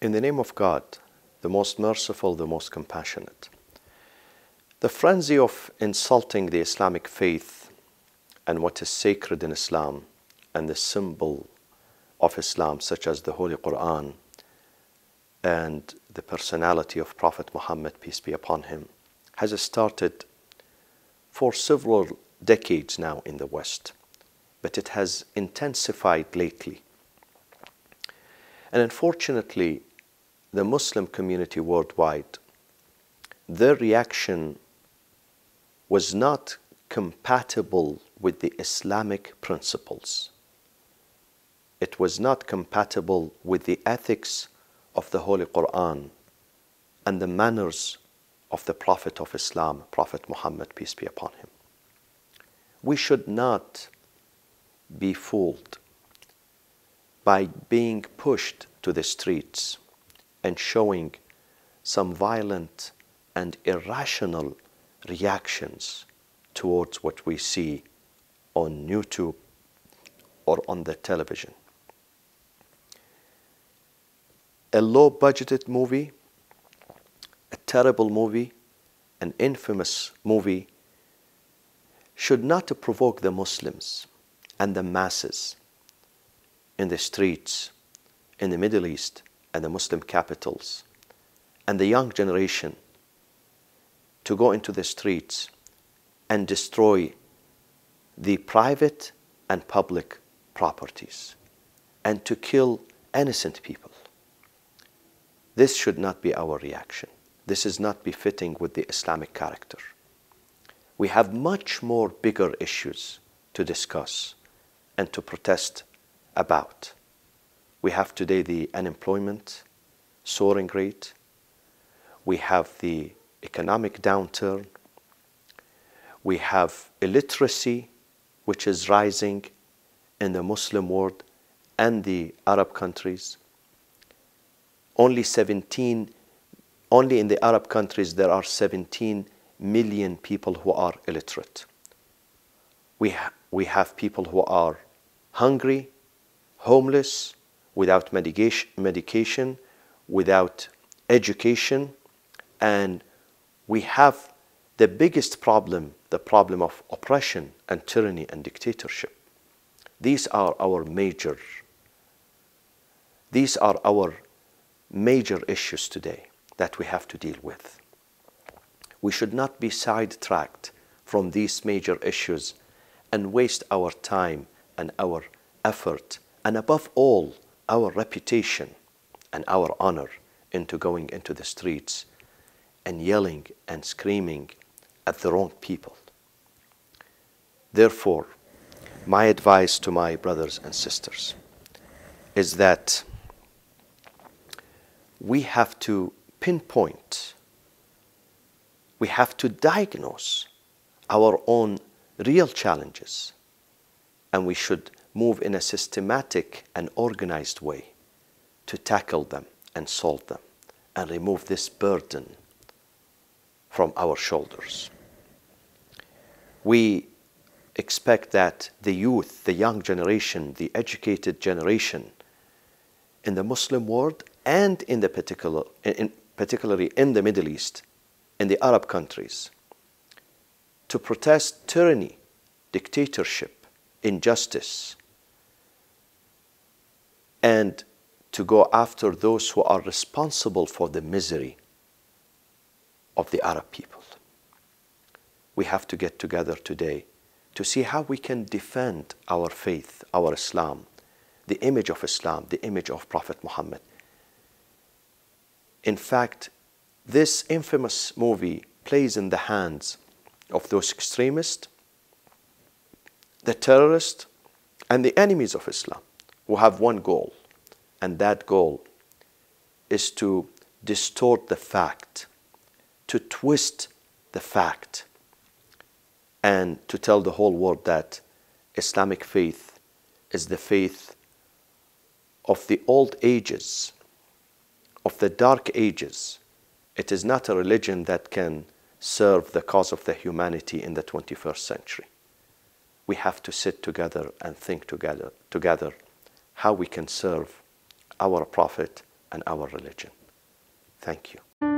In the name of God, the most merciful, the most compassionate. The frenzy of insulting the Islamic faith and what is sacred in Islam and the symbol of Islam, such as the Holy Quran and the personality of Prophet Muhammad, peace be upon him, has started for several decades now in the West, but it has intensified lately. And unfortunately, the Muslim community worldwide, their reaction was not compatible with the Islamic principles. It was not compatible with the ethics of the Holy Quran and the manners of the Prophet of Islam, Prophet Muhammad, peace be upon him. We should not be fooled by being pushed to the streets and showing some violent and irrational reactions towards what we see on YouTube or on the television. A low-budgeted movie, a terrible movie, an infamous movie should not provoke the Muslims and the masses in the streets, in the Middle East, and the Muslim capitals, and the young generation to go into the streets and destroy the private and public properties and to kill innocent people. This should not be our reaction. This is not befitting with the Islamic character. We have much more bigger issues to discuss and to protest about. We have today the unemployment soaring rate. We have the economic downturn. We have illiteracy, which is rising in the Muslim world and the Arab countries. Only in the Arab countries there are 17 million people who are illiterate. We have people who are hungry, homeless, without medication, without education, and we have the biggest problem, the problem of oppression and tyranny and dictatorship. These are our major issues today that we have to deal with. We should not be sidetracked from these major issues and waste our time and our effort, and above all, our reputation and our honor into going into the streets and yelling and screaming at the wrong people. Therefore, my advice to my brothers and sisters is that we have to pinpoint, we have to diagnose our own real challenges, and we should move in a systematic and organized way to tackle them and solve them and remove this burden from our shoulders. We expect that the youth, the young generation, the educated generation in the Muslim world and particularly in the Middle East, in the Arab countries, to protest tyranny, dictatorship, injustice, and to go after those who are responsible for the misery of the Arab people. We have to get together today to see how we can defend our faith, our Islam, the image of Islam, the image of Prophet Muhammad. In fact, this infamous movie plays in the hands of those extremists, the terrorists, and the enemies of Islam, who have one goal, and that goal is to distort the fact, to twist the fact, and to tell the whole world that Islamic faith is the faith of the old ages, of the dark ages. It is not a religion that can serve the cause of the humanity in the 21st century. We have to sit together and think together how we can serve our Prophet and our religion. Thank you.